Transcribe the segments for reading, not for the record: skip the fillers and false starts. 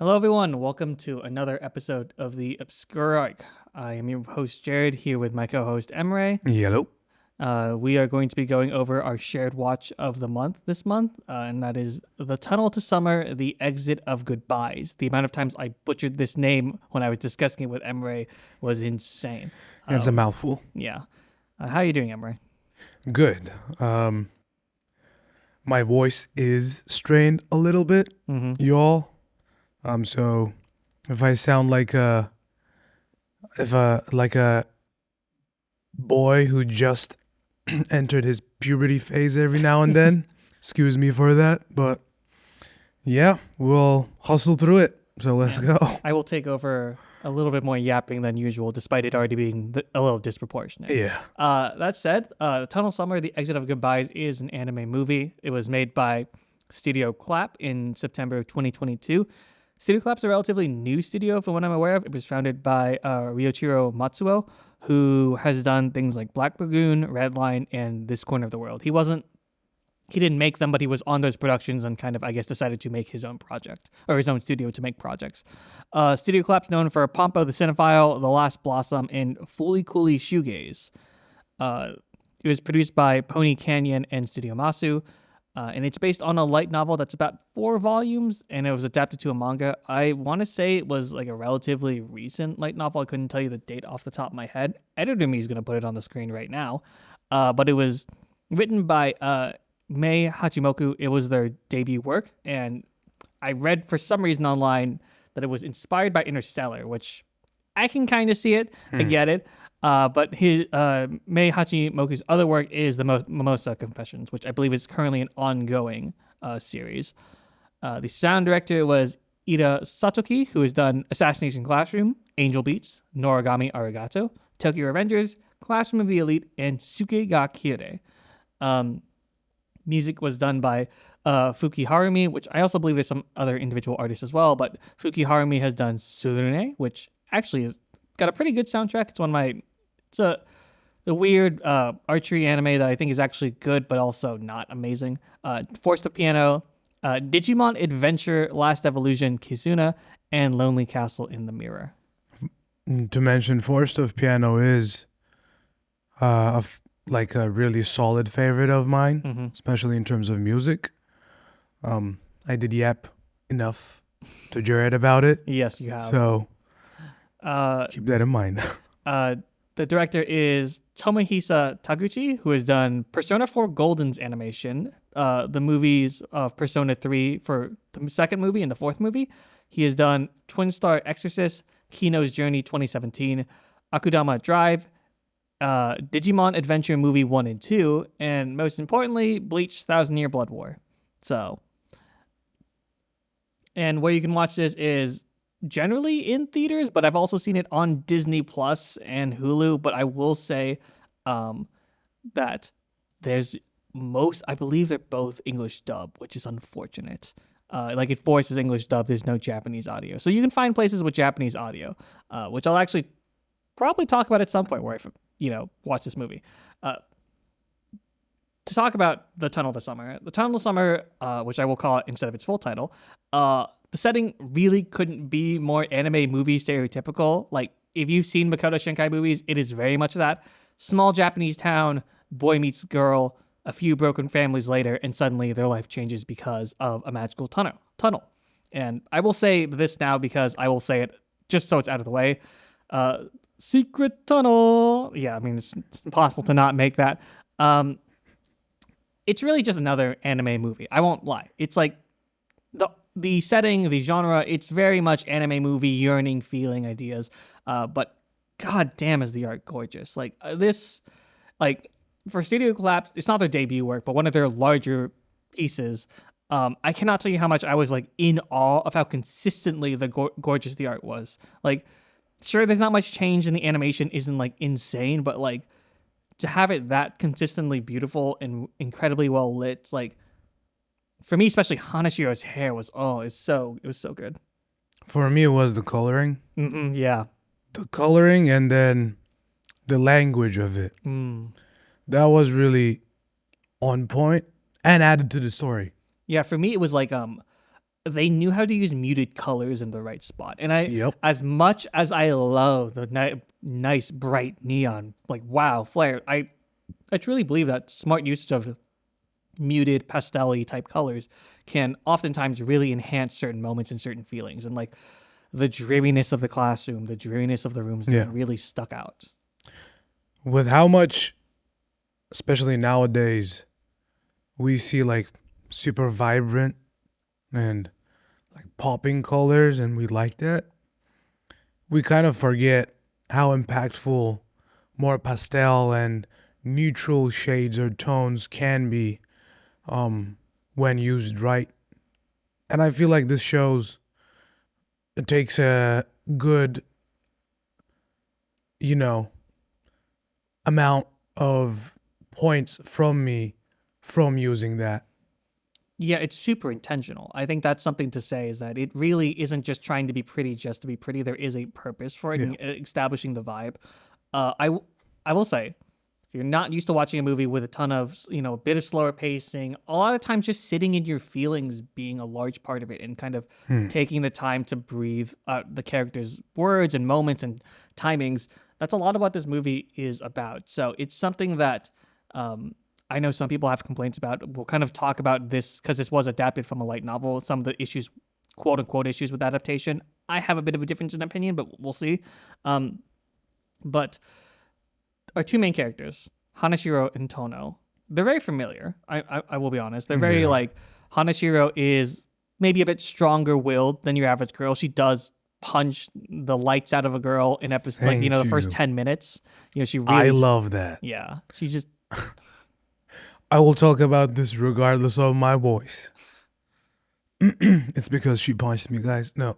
Hello, everyone. Welcome to another episode of the Obscure Arc. I am your host, Jared, here with my co-host, Emre. Yellow. We are going to be going over our shared watch of the month this month, and that is The Tunnel to Summer, The Exit of Goodbyes. The amount of times I butchered this name when I was discussing it with Emre was insane. It's a mouthful. Yeah. How are you doing, Emre? Good. My voice is strained a little bit, y'all. So if I sound like a boy who just entered his puberty phase every now and then, excuse me for that. But yeah, we'll hustle through it. So let's go. I will take over a little bit more yapping than usual, despite it already being a little disproportionate. Yeah. That said, Tunnel Summer, The Exit of Goodbyes is an anime movie. It was made by Studio Clap in September of 2022. Studio Clap's a relatively new studio, from what I'm aware of. It was founded by Ryoichiro Matsuo, who has done things like Black Lagoon, Redline, and This Corner of the World. He didn't make them, but he was on those productions and kind of, I guess, decided to make his own project, or his own studio to make projects. Studio Clap's known for Pompo the Cinephile, The Last Blossom, and Fooly Cooly Shoegaze. It was produced by Pony Canyon and Studio Masu, and it's based on a light novel that's about 4 volumes, and it was adapted to a manga. I want to say it was like a relatively recent light novel. I couldn't tell you the date off the top of my head. Editor me is going to put it on the screen right now. But it was written by Mei Hachimoku. It was their debut work, and I read for some reason online that it was inspired by Interstellar, which I can kind of see it. I get it. But his Mei Hachimoku's other work is the Mimosa Confessions, which I believe is currently an ongoing series. The sound director was Ida Satoki, who has done Assassination Classroom, Angel Beats, Noragami Arigato, Tokyo Revengers, Classroom of the Elite, and Suke ga Kyure. Music was done by Fuki Harumi, which I also believe there's some other individual artists as well, but Fuki Harumi has done Surune, which actually has got a pretty good soundtrack. It's a weird archery anime that I think is actually good, but also not amazing. Force of Piano, Digimon Adventure, Last Evolution, Kizuna, and Lonely Castle in the Mirror. To mention, Forest of Piano is a really solid favorite of mine, especially in terms of music. I did yap enough to Jared about it. Yes, you have. So keep that in mind. The director is Tomohisa Taguchi, who has done Persona 4 Golden's animation, the movies of Persona 3 for the second movie and the fourth movie. He has done Twin Star Exorcist, Kino's Journey 2017, Akudama Drive, Digimon Adventure Movie 1 and 2, and most importantly, Bleach 1,000 Year Blood War. And where you can watch this is generally in theaters, but I've also seen it on Disney Plus and Hulu. But I will say that I believe they're both English dub, which is unfortunate. It forces English dub, there's no Japanese audio. So you can find places with Japanese audio, which I'll actually probably talk about at some point where I watch this movie. To talk about The Tunnel to Summer. The Tunnel to Summer, which I will call it instead of its full title, the setting really couldn't be more anime movie stereotypical. Like, if you've seen Makoto Shinkai movies, it is very much that. Small Japanese town, boy meets girl, a few broken families later, and suddenly their life changes because of a magical tunnel. And I will say this now because I will say it just so it's out of the way. Secret tunnel. Yeah, I mean, it's impossible to not make that. It's really just another anime movie. I won't lie. It's like the setting, the genre, it's very much anime movie yearning feeling ideas. But god damn is the art gorgeous. For Studio Collapse, it's not their debut work, but one of their larger pieces. I cannot tell you how much I was in awe of how consistently gorgeous the art was. Sure, there's not much change in the animation, isn't insane, but to have it that consistently beautiful and incredibly well lit, for me, especially Hanashiro's hair was it was so good. For me, it was the coloring. Yeah. The coloring and then the language of it. That was really on point and added to the story. Yeah, for me, it was they knew how to use muted colors in the right spot. And Yep. as much as I love the nice bright neon, like wow, flare, I truly believe that smart usage of muted pastel-y type colors can oftentimes really enhance certain moments and certain feelings. And like the dreariness of the classroom, the dreariness of the rooms Yeah. really stuck out. With how much, especially nowadays, we see like super vibrant and like popping colors, and we like that, we kind of forget how impactful more pastel and neutral shades or tones can be when used right. And I feel like this shows it takes a good, you know, amount of points from me from using that. Yeah, it's super intentional. I think that's something to say is that it really isn't just trying to be pretty just to be pretty. There is a purpose for it Yeah. and establishing the vibe. I will say, if you're not used to watching a movie with a ton of, a bit of slower pacing, a lot of times just sitting in your feelings being a large part of it and kind of taking the time to breathe the characters' words and moments and timings, that's a lot of what this movie is about. So it's something that I know some people have complaints about. We'll kind of talk about this because this was adapted from a light novel. Some of the issues, quote unquote, issues with adaptation. I have a bit of a difference in opinion, but we'll see. But our two main characters, Hanashiro and Tono, they're very familiar. I will be honest. They're very like, Hanashiro is maybe a bit stronger willed than your average girl. She does punch the lights out of a girl in episode, Thank the first you. 10 minutes. She really I just- love that. Yeah, she just I will talk about this regardless of my voice. It's because she punched me, guys. No.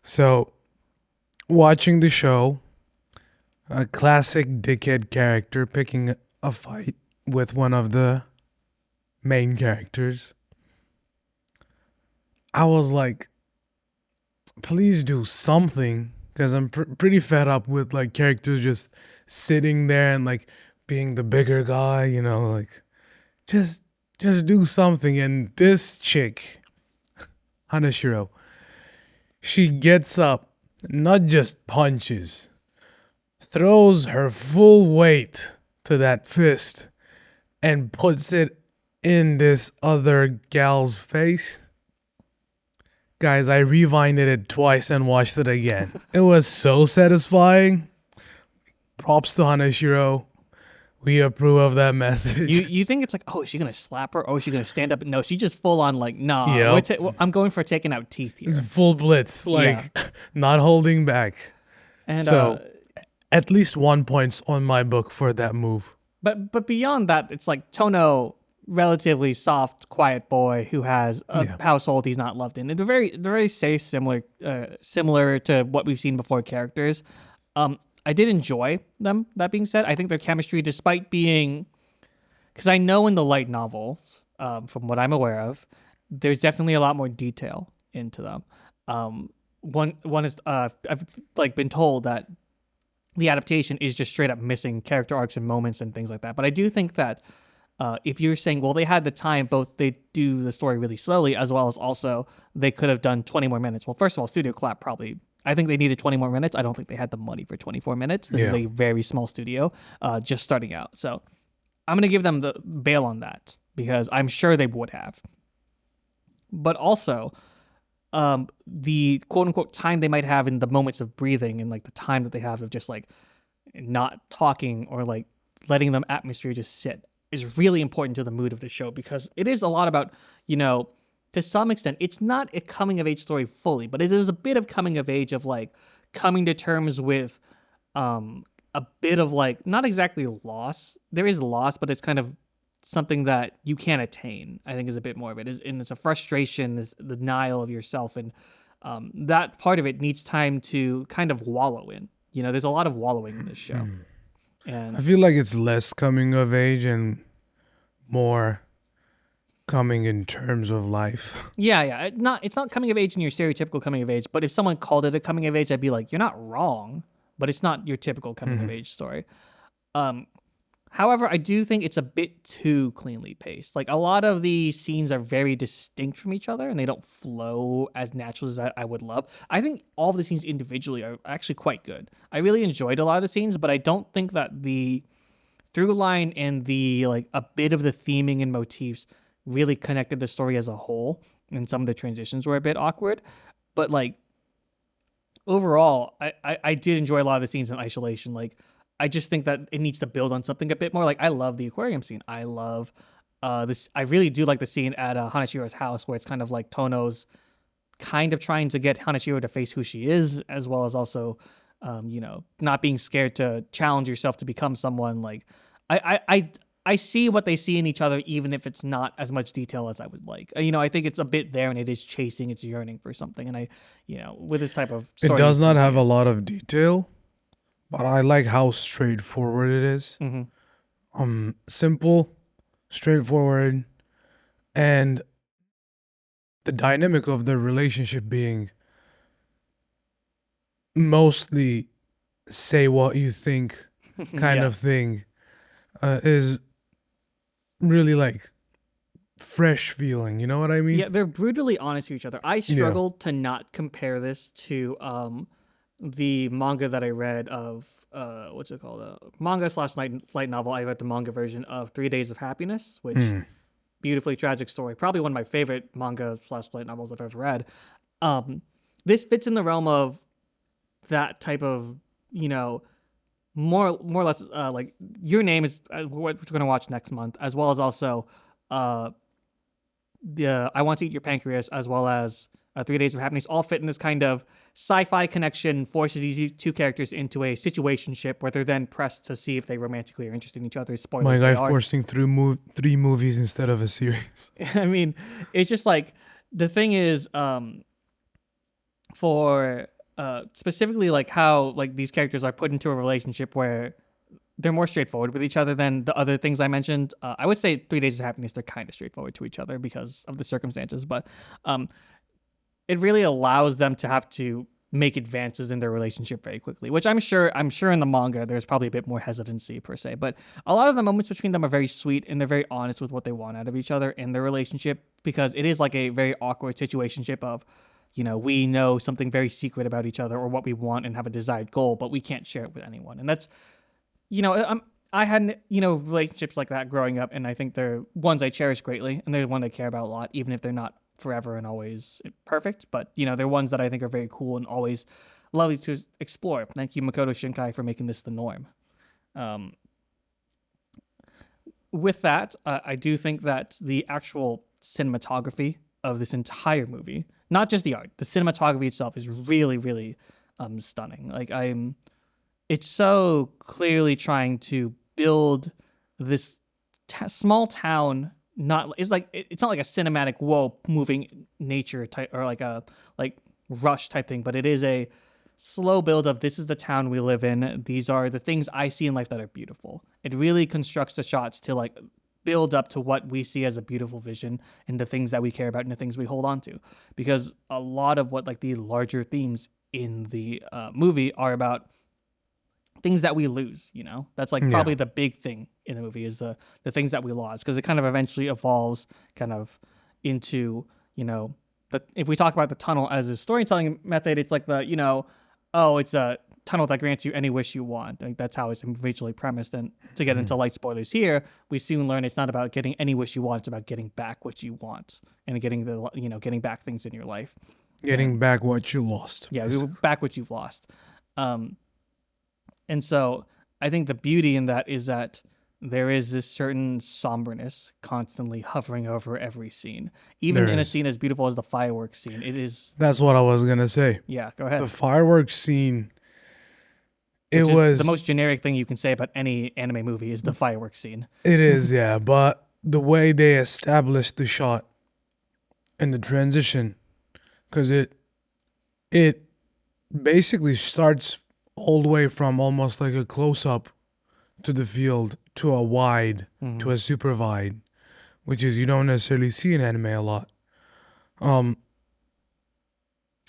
So, watching the show, a classic dickhead character picking a fight with one of the main characters. I was like, please do something, because I'm pretty fed up with like characters just sitting there and like being the bigger guy, like just do something. And this chick, Hanashiro, she gets up, not just punches, throws her full weight to that fist and puts it in this other gal's face. Guys, I rewinded it twice and watched it again. It was so satisfying. Props to Hanashiro. We approve of that message. you think it's like, oh, is she gonna slap her? Oh, is she gonna stand up? No, she just full on like, nah. Yep. I'm going for taking out teeth here. It's full blitz, like not holding back. And So at least 1 point on my book for that move. but beyond that, it's like Tono, relatively soft, quiet boy who has a household he's not loved in. And they're very safe, similar to what we've seen before characters. I did enjoy them. That being said, I think their chemistry, despite being, because I know in the light novels, from what I'm aware of, there's definitely a lot more detail into them. One is I've like been told that the adaptation is just straight up missing character arcs and moments and things like that. But I do think that if you're saying, well, they had the time, both they do the story really slowly, as well as also they could have done 20 more minutes. Well, first of all, Studio Clap probably, I think they needed 20 more minutes. I don't think they had the money for 24 minutes. This is a very small studio, just starting out. So I'm going to give them the bail on that because I'm sure they would have. But also, the quote unquote time they might have in the moments of breathing and like the time that they have of just like not talking or like letting them atmosphere just sit is really important to the mood of the show because it is a lot about, to some extent, it's not a coming of age story fully, but it is a bit of coming of age of like coming to terms with a bit of like, not exactly loss. There is loss, but it's kind of something that you can't attain, I think is a bit more of it. And it's a frustration, it's the denial of yourself. And that part of it needs time to kind of wallow in. There's a lot of wallowing in this show. And I feel like it's less coming of age and more coming in terms of life. Yeah. It's not coming of age in your stereotypical coming of age, but if someone called it a coming of age, I'd be like, you're not wrong, but it's not your typical coming of age story. However, I do think it's a bit too cleanly paced. Like a lot of the scenes are very distinct from each other and they don't flow as natural as I would love. I think all of the scenes individually are actually quite good. I really enjoyed a lot of the scenes, but I don't think that the through line and the like a bit of the theming and motifs really connected the story as a whole. And some of the transitions were a bit awkward. But like overall, I did enjoy a lot of the scenes in isolation. Like I just think that it needs to build on something a bit more. Like I love the aquarium scene. I love this. I really do like the scene at Hanashiro's house where it's kind of like Tono's kind of trying to get Hanashiro to face who she is, as well as also, not being scared to challenge yourself to become someone. Like I see what they see in each other, even if it's not as much detail as I would like. I think it's a bit there, and it is chasing, it's yearning for something. And with this type of story, It does not have a lot of detail, but I like how straightforward it is. Simple, straightforward, and the dynamic of the relationship being mostly say what you think kind Yeah. of thing is really like fresh feeling. You know what I mean? Yeah, they're brutally honest to each other. I struggled to not compare this to the manga that I read of what's it called? Manga slash light novel. I read the manga version of 3 Days of Happiness, which beautifully tragic story. Probably one of my favorite manga slash light novels I've ever read. This fits in the realm of that type of more or less like Your Name is what we're going to watch next month, as well as also the I Want to Eat Your Pancreas, as well as 3 Days of Happiness, all fit in this kind of sci-fi connection, forces these two characters into a situationship where they're then pressed to see if they romantically are interested in each other. Spoilers, My they guy are. forcing through 3 movies instead of a series. I mean, it's just like the thing is, for specifically like how like these characters are put into a relationship where they're more straightforward with each other than the other things I mentioned. I would say 3 Days of Happiness, they're kind of straightforward to each other because of the circumstances, but it really allows them to have to make advances in their relationship very quickly, which I'm sure in the manga there's probably a bit more hesitancy per se, but a lot of the moments between them are very sweet and they're very honest with what they want out of each other in their relationship, because it is like a very awkward situationship of we know something very secret about each other or what we want and have a desired goal, but we can't share it with anyone. And that's I had relationships like that growing up, and I think they're ones I cherish greatly, and they're one I care about a lot, even if they're not forever and always perfect. But they're ones that I think are very cool and always lovely to explore. Thank you, Makoto Shinkai, for making this the norm. With that, I do think that the actual cinematography of this entire movie, not just the art, the cinematography itself is really, really stunning. Like it's so clearly trying to build this small town. It's not like a cinematic moving nature type or like a rush type thing, but it is a slow build of this is the town we live in. These are the things I see in life that are beautiful. It really constructs the shots to like build up to what we see as a beautiful vision and the things that we care about and the things we hold on to. Because a lot of what like the larger themes in the movie are about things that we lose, that's like probably the big thing in the movie is the things that we lost, because it kind of eventually evolves kind of into, if we talk about the tunnel as a storytelling method, it's like it's a tunnel that grants you any wish you want. Like that's how it's originally premised. And to get into light spoilers here, we soon learn it's not about getting any wish you want, it's about getting back what you want and getting back things in your life. Getting back what you lost. Yeah, back what you've lost. And so I think the beauty in that is that there is this certain somberness constantly hovering over every scene. Even in a scene as beautiful as the fireworks scene, it is... That's what I was going to say. Yeah, go ahead. The fireworks scene, Which is the most generic thing you can say about any anime movie is the fireworks scene. It is, yeah. But the way they established the shot and the transition, because it basically starts all the way from almost like a close-up to the field to a wide, to a super wide, which is you don't necessarily see in anime a lot. And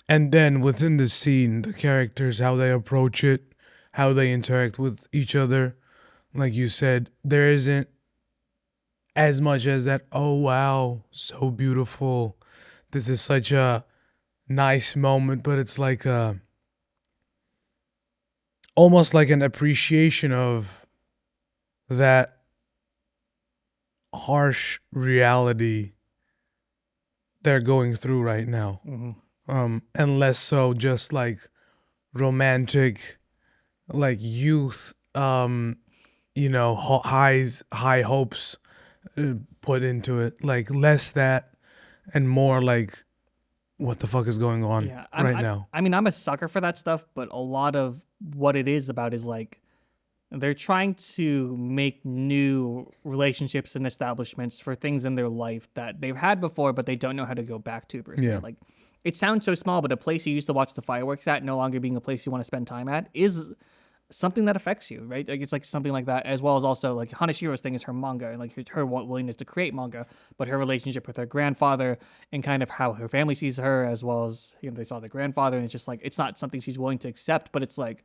then within the scene, the characters, how they approach it, how they interact with each other, like you said, there isn't as much as that, oh wow, so beautiful. This is such a nice moment, but it's like almost like an appreciation of that harsh reality they're going through right now. Hmm. And less so just like romantic, like youth, high hopes put into it. Like less that and more like what the fuck is going on Yeah, right now. I mean, I'm a sucker for that stuff, but a lot of what it is about is like they're trying to make new relationships and establishments for things in their life that they've had before, but they don't know how to go back to per se. Yeah. Like, it sounds so small, but a place you used to watch the fireworks at no longer being a place you want to spend time at is something that affects you, right? Like it's like something like that, as well as also like Hanashiro's thing is her manga and like her willingness to create manga, but her relationship with her grandfather and kind of how her family sees her, as well as they saw the grandfather, and it's just like it's not something she's willing to accept, but it's like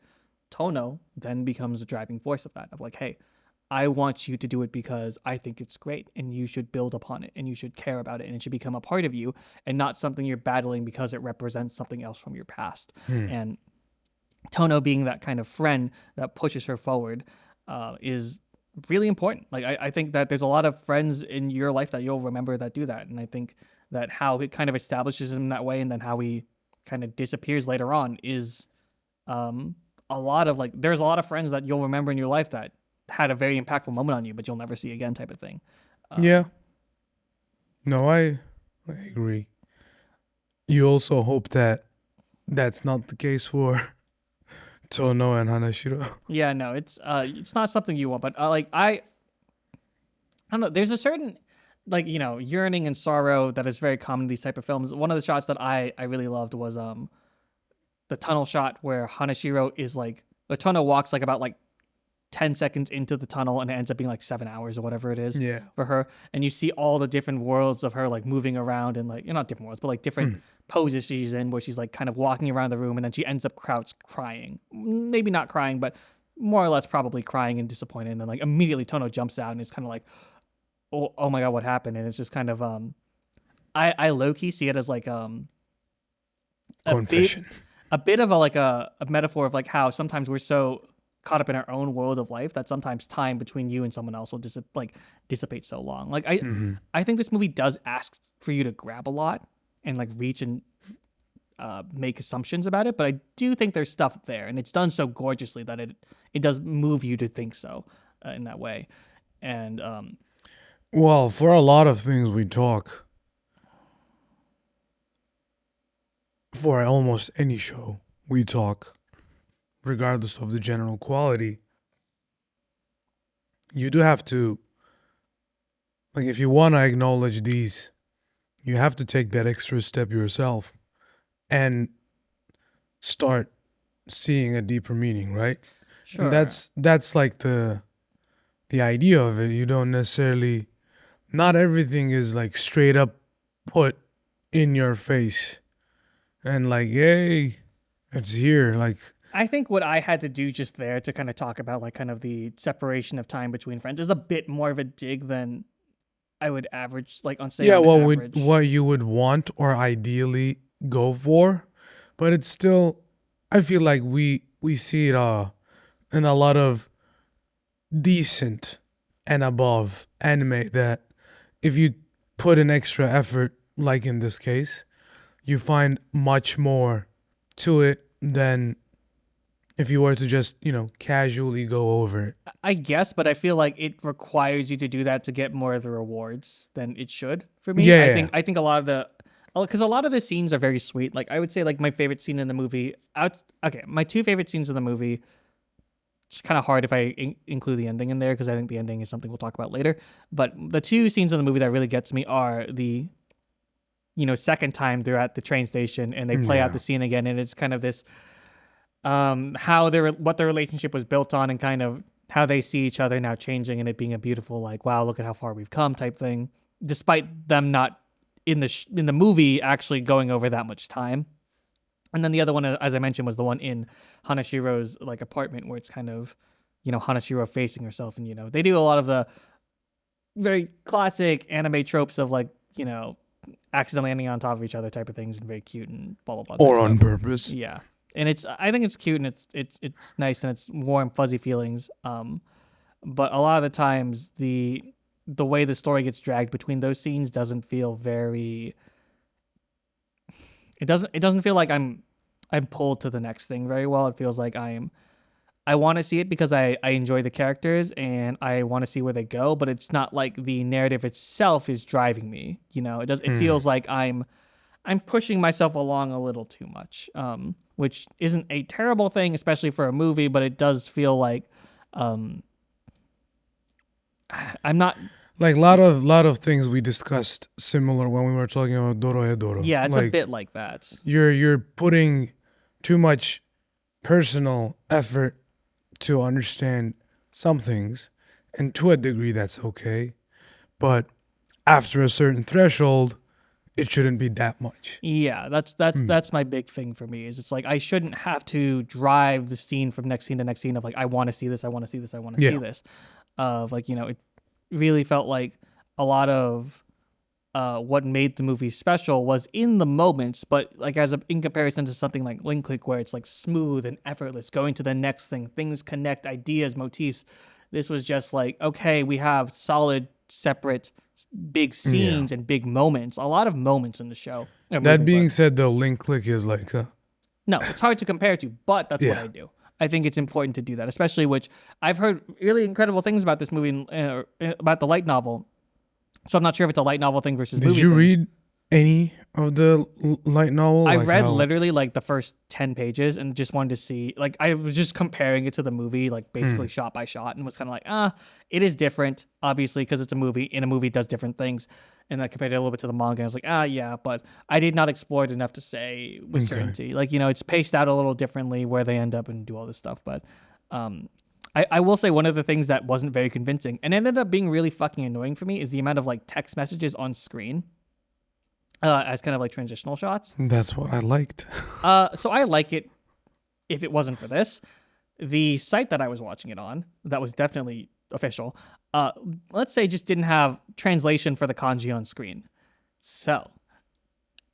Tono then becomes a driving force of that, of like, hey, I want you to do it because I think it's great and you should build upon it and you should care about it and it should become a part of you and not something you're battling because it represents something else from your past. And Tono being that kind of friend that pushes her forward is really important. Like I think that there's a lot of friends in your life that you'll remember that do that, and I think that how it kind of establishes him that way, and then how he kind of disappears later on is a lot of like there's a lot of friends that you'll remember in your life that had a very impactful moment on you, but you'll never see again, type of thing. Yeah. No, I agree. You also hope that that's not the case for Tono and Hanashiro. Yeah, no, it's not something you want, but like I don't know. There's a certain like yearning and sorrow that is very common in these type of films. One of the shots that I really loved was the tunnel shot where Hanashiro is like the tunnel walks like about like 10 seconds into the tunnel and it ends up being like 7 hours or whatever it is Yeah. for her, and you see all the different worlds of her like moving around and like not different worlds but like different poses she's in, where she's like kind of walking around the room and then she ends up crouched crying, maybe not crying but more or less probably crying and disappointed, and then like immediately Tono jumps out and it's kind of like oh my god, what happened? And it's just kind of I low-key see it as like a Confession. a bit of a metaphor of like how sometimes we're so caught up in our own world of life that sometimes time between you and someone else will dissipate so long. Like I think this movie does ask for you to grab a lot and like reach and make assumptions about it, but I do think there's stuff there, and it's done so gorgeously that it does move you to think so in that way. And Well, for a lot of things we talk, for almost any show we talk, regardless of the general quality, you do have to, like, if you want to acknowledge these, you have to take that extra step yourself and start seeing a deeper meaning, right? sure, And that's like the idea of it. You don't necessarily, not everything is like straight up put in your face and like, hey, it's here. Like, I think what I had to do just there to kind of talk about like kind of the separation of time between friends is a bit more of a dig than I would average, like on say yeah, on what average. you would want or ideally go for, but it's still, I feel like we see it in a lot of decent and above anime that if you put an extra effort, like in this case, you find much more to it than if you were to just, casually go over it. I guess, but I feel like it requires you to do that to get more of the rewards than it should for me. Yeah, I think a lot of because a lot of the scenes are very sweet. Like I would say like my favorite scene in the movie my two favorite scenes in the movie. It's kind of hard if I include the ending in there because I think the ending is something we'll talk about later. But the two scenes in the movie that really gets me are the second time they're at the train station and they play out the scene again, and it's kind of this what their relationship was built on and kind of how they see each other now changing, and it being a beautiful like, wow, look at how far we've come type thing, despite them not in the movie actually going over that much time. And then the other one, as I mentioned, was the one in Hanashiro's like apartment where it's kind of Hanashiro facing herself, and they do a lot of the very classic anime tropes of like accidentally landing on top of each other type of things, and very cute and blah blah blah. Or on purpose. Yeah, and I think it's cute, and it's nice, and it's warm fuzzy feelings. But a lot of the times the way the story gets dragged between those scenes doesn't feel very. It doesn't feel like I'm pulled to the next thing very well. It feels like I want to see it because I enjoy the characters and I want to see where they go, but it's not like the narrative itself is driving me. It feels like I'm pushing myself along a little too much, which isn't a terrible thing, especially for a movie, but it does feel like I'm not. Like lot of things we discussed similar when we were talking about Dorohedoro. Yeah, it's a bit like that. You're putting too much personal effort to understand some things, and to a degree that's okay, but after a certain threshold, it shouldn't be that much. Yeah, that's my big thing for me. Is it's like I shouldn't have to drive the scene from next scene to next scene of like I want to see this, I want to see this, I want to see this. Of like it really felt like a lot of what made the movie special was in the moments, but like in comparison to something like Link Click, where it's like smooth and effortless, going to the next thing, things connect, ideas, motifs. This was just like, okay, we have solid, separate, big scenes and big moments. A lot of moments in the show. That being said, though, Link Click is like no, it's hard to compare to, but that's what I do. I think it's important to do that, especially which I've heard really incredible things about this movie, about the light novel. So I'm not sure if it's a light novel thing versus movie. Did you read any of the light novel? I read literally like the first 10 pages and just wanted to see, like I was just comparing it to the movie, like basically shot by shot, and was kind of like, it is different, obviously, because it's a movie, and a movie does different things. And I compared it a little bit to the manga, and I was like, yeah, but I did not explore it enough to say with certainty. Like, it's paced out a little differently where they end up and do all this stuff. But I will say one of the things that wasn't very convincing and ended up being really fucking annoying for me is the amount of like text messages on screen as kind of like transitional shots. That's what I liked. So I like it if it wasn't for this. The site that I was watching it on, that was definitely official, let's say just didn't have translation for the kanji on screen. So,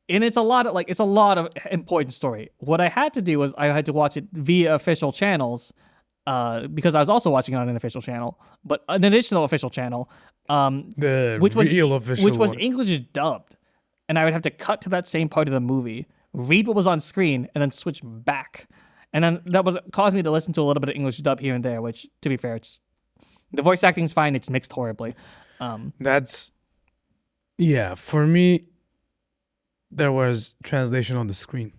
and it's a lot of important story. What I had to do was I had to watch it via official channels, because I was also watching it on an official channel, but an additional official channel, which was English dubbed, and I would have to cut to that same part of the movie, read what was on screen, and then switch back, and then that would cause me to listen to a little bit of English dub here and there. Which, to be fair, the voice acting's fine; it's mixed horribly. For me, there was translation on the screen.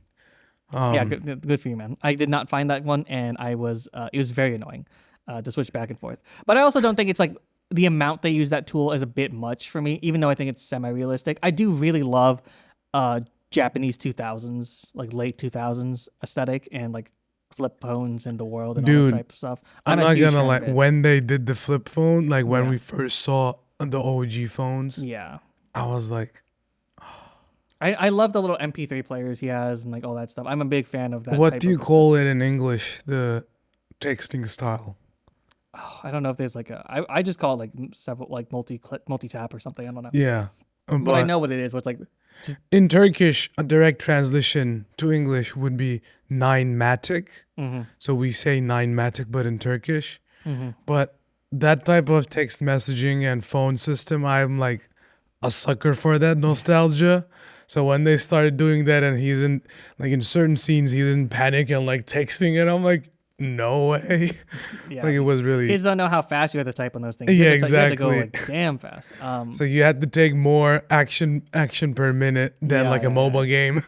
Yeah, good for you, man. I did not find that one, and it was very annoying to switch back and forth. But I also don't think it's like the amount they use that tool is a bit much for me, even though I think it's semi-realistic. I do really love Japanese 2000s, like late 2000s aesthetic and like flip phones in the world and all that type of stuff. I'm not gonna like when they did the flip phone, like when we first saw the OG phones. Yeah, I was like, I love the little MP3 players he has and like all that stuff. I'm a big fan of that. What do you call it in English? The texting style. Oh, I don't know if there's like I just call it like several like multi tap or something. I don't know. Yeah, but I know what it is. What's like in Turkish, a direct translation to English would be nine-matic. So we say nine-matic, but in Turkish. But that type of text messaging and phone system, I'm like a sucker for that nostalgia. So when they started doing that, and he's in like in certain scenes, he's in panic and like texting, and I'm like, no way. Yeah. Like it was really. Kids don't know how fast you have to type on those things. Yeah, exactly. You have to go exactly. like damn fast. So you had to take more action per minute than a mobile game.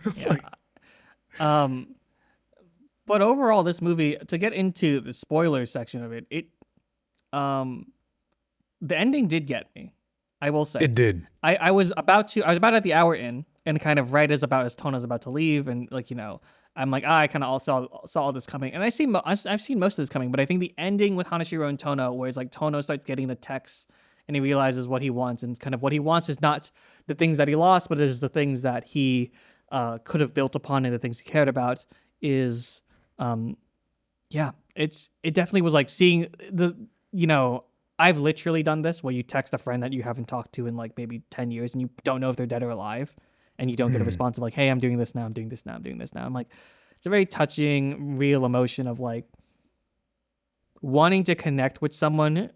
But overall, this movie, to get into the spoilers section of it, the ending did get me. I will say it did. I was about at the hour in, and kind of right as Tona's about to leave, and like I'm like I kind of all saw all this coming, and I've seen most of this coming, but I think the ending with Hanashiro and Tono, where it's like Tono starts getting the text and he realizes what he wants, and kind of what he wants is not the things that he lost, but it is the things that he could have built upon and the things he cared about, is Yeah, it definitely was like seeing the you know I've literally done this where you text a friend that you haven't talked to in like maybe 10 years and you don't know if they're dead or alive, and you don't get a Hmm. response of like, hey, I'm doing this now, I'm doing this now, I'm doing this now. I'm like, it's a very touching, real emotion of like wanting to connect with someone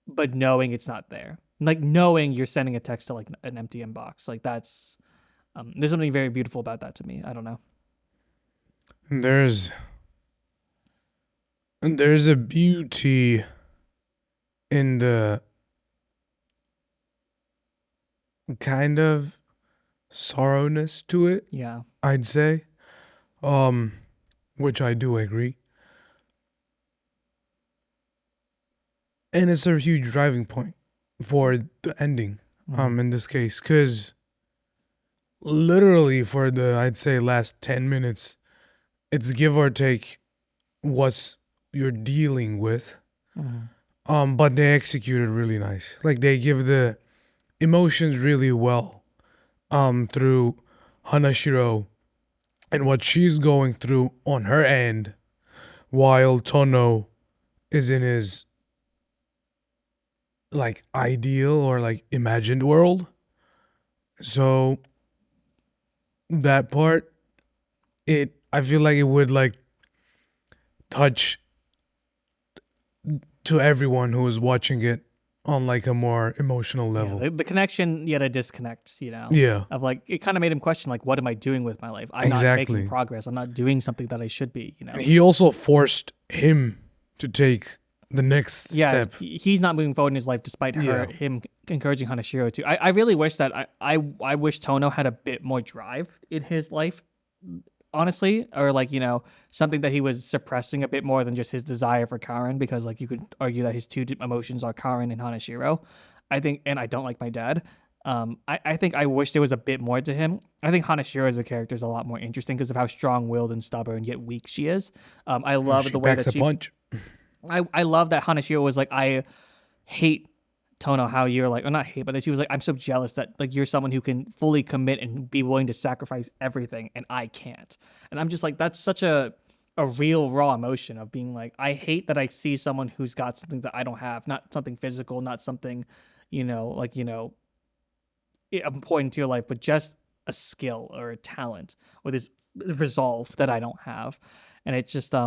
but knowing it's not there. Like knowing you're sending a text to like an empty inbox. Like that's there's something very beautiful about that to me. I don't know. There's there's a beauty in the kind of sorrowness to it, Yeah. I'd say. Um, which I do agree. And it's a huge driving point for the ending, Mhm. in this case. Cause literally for the I'd say last 10 minutes, it's give or take what's you're dealing with. Mhm. But they execute it really nice. Like they give the emotions really well. Through Hanashiro and what she's going through on her end, while Tono is in his like ideal or like imagined world. So that part, it I feel like it would like touch to everyone who is watching it on like a more emotional Yeah, level. the connection yet a disconnect, Yeah, of like it kind of made him question like what am I doing with my life? I'm not making exactly. progress. I'm not doing something that I should be. And he also forced him to take the next Yeah, step. he's not moving forward in his life despite Yeah. him encouraging Hanashiro to. I really wish that I wish Tono had a bit more drive in his life, honestly, or like something that he was suppressing a bit more than just his desire for Karen, because like you could argue that his two emotions are Karen and Hanashiro. I think, and I don't like my dad. I think I wish there was a bit more to him. I think Hanashiro as a character is a lot more interesting because of how strong-willed and stubborn yet weak she is. I love She the way packs that a she. punch. I love that Hanashiro was like, I hate Tono how you're like, or not hate, but that she was like, I'm so jealous that like you're someone who can fully commit and be willing to sacrifice everything, and I can't. And I'm just like, that's such a real raw emotion of being like, I hate that I see someone who's got something that I don't have, not something physical, not something, like important to your life, but just a skill or a talent or this resolve that I don't have. And it just I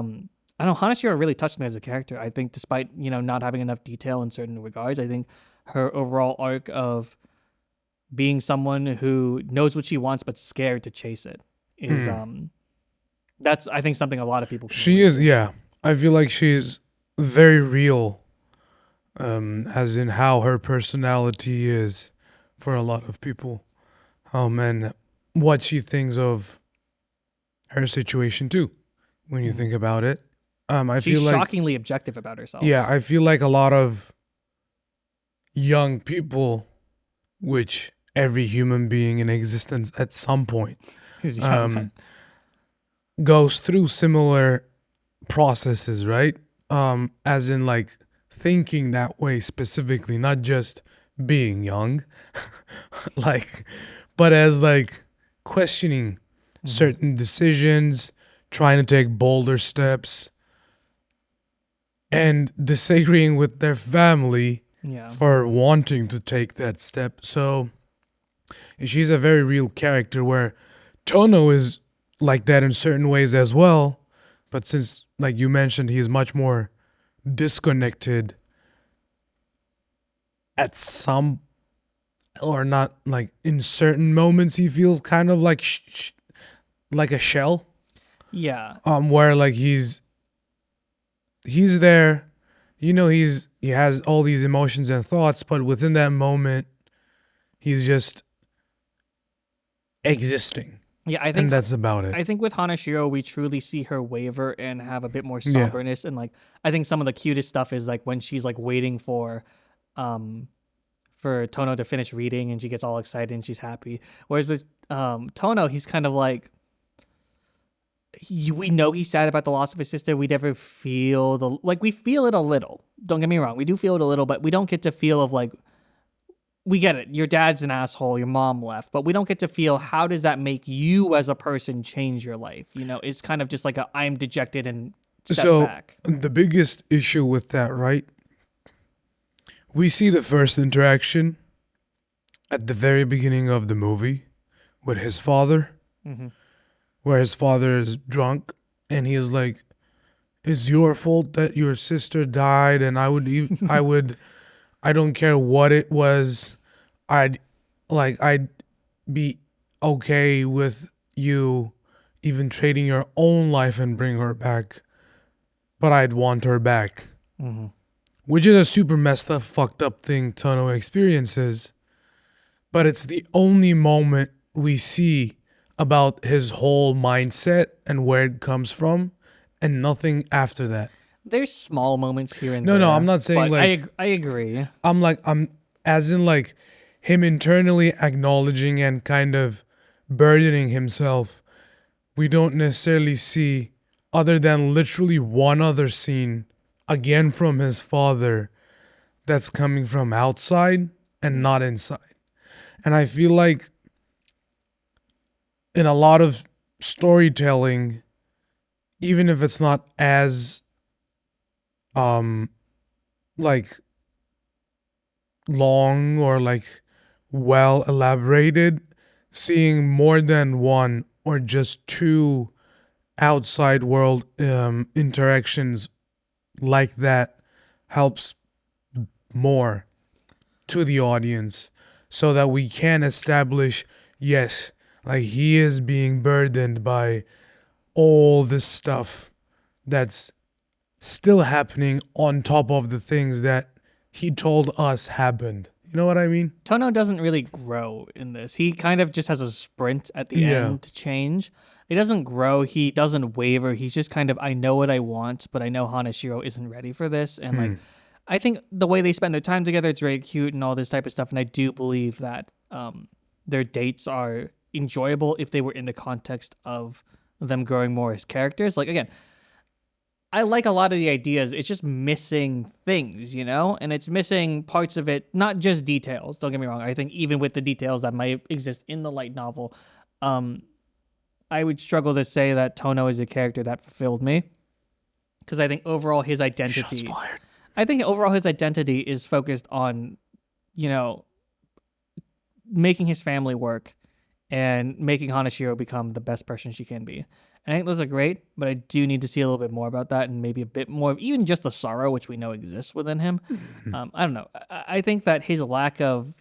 don't know, Hanashiro really touched me as a character. I think despite, not having enough detail in certain regards, I think her overall arc of being someone who knows what she wants but scared to chase it is Hmm. that's I think something a lot of people can She relate is, to. yeah. I feel like she's very real, as in how her personality is for a lot of people. And what she thinks of her situation too, when you Mhm. think about it. I She's feel like, shockingly objective about yeah, herself. I feel like a lot of young people, which every human being in existence at some point, Is young. um, goes through similar processes, right? As in like thinking that way specifically, not just being young, like, but as like questioning Hmm. certain decisions, trying to take bolder steps, and disagreeing with their family Yeah. for wanting to take that step. So she's a very real character where Tono is like that in certain ways as well. But since, like you mentioned, he is much more disconnected at some or not like in certain moments he feels kind of like like a shell, Yeah. where like he's there, he has all these emotions and thoughts, but within that moment he's just existing, Yeah, and that's about it. I think with Hanashiro, we truly see her waver and have a bit more Yeah. somberness. And like, I think some of the cutest stuff is like when she's like waiting um, for Tono to finish reading and she gets all excited and she's happy. Whereas with Tono, he's kind of like, we know he's sad about the loss of his sister. We never feel we feel it a little. Don't get me wrong. We do feel it a little, but we don't get to feel of like, we get it. Your dad's an asshole. Your mom left, but we don't get to feel how does that make you as a person change your life. It's kind of just like I'm dejected and step So back. the biggest issue with that, right? We see the first interaction at the very beginning of the movie with his father, Hmm. where his father is drunk and he is like, "It's your fault that your sister died, and I don't care what it was. I'd be okay with you even trading your own life and bring her back, but I'd want her back." Hmm. Which is a super messed up, fucked up thing Tono experiences, but it's the only moment we see about his whole mindset and where it comes from, and nothing after that. There's small moments here and No, I'm there, not saying but like I agree. I'm as in like him internally acknowledging and kind of burdening himself. We don't necessarily see, other than literally one other scene, again from his father, that's coming from outside and not inside. And I feel like in a lot of storytelling, even if it's not as um like long or like well elaborated, seeing more than one or just two outside world interactions like that helps more to the audience, so that we can establish, yes, like he is being burdened by all this stuff that's still happening on top of the things that he told us happened. You know what I mean? Tono doesn't really grow in this. He kind of just has a sprint at the Yeah. end to change. He doesn't grow. He doesn't waver. He's just kind of, I know what I want, but I know Hanashiro isn't ready for this. And like, I think the way they spend their time together, it's very cute and all this type of stuff. And I do believe that their dates are enjoyable if they were in the context of them growing more as characters. Like, again, I like a lot of the ideas. It's just missing things, you know? And it's missing parts of it, not just details. Don't get me wrong. I think even with the details that might exist in the light novel, um, I would struggle to say that Tono is a character that fulfilled me. Because I think overall his identity. Shots fired. I think overall his identity is focused on, you know, making his family work and making Hanashiro become the best person she can be. And I think those are great, but I do need to see a little bit more about that and maybe a bit more of even just the sorrow, which we know exists within him. I don't know. I think that his lack of.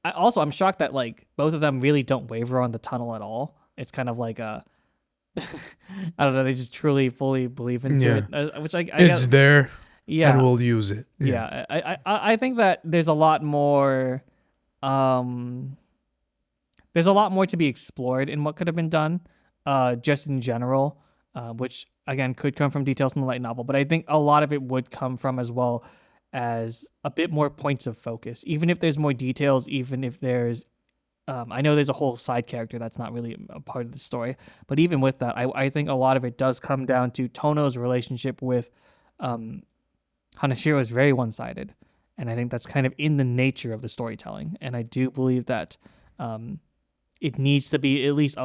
I'm shocked that like both of them really don't waver on the tunnel at all. It's kind of like a. I don't know. They just truly, fully believe into Yeah. it, which I It's guess, there yeah, and we'll use it. yeah. I think that there's a lot more. Um, there's a lot more to be explored in what could have been done, just in general, which again could come from details from the light novel. But I think a lot of it would come from as well as a bit more points of focus. Even if there's more details, even if there's, I know there's a whole side character that's not really a part of the story, but even with that, I think a lot of it does come down to Tono's relationship with Hanashiro is very one-sided, and I think that's kind of in the nature of the storytelling. And I do believe that it needs to be at least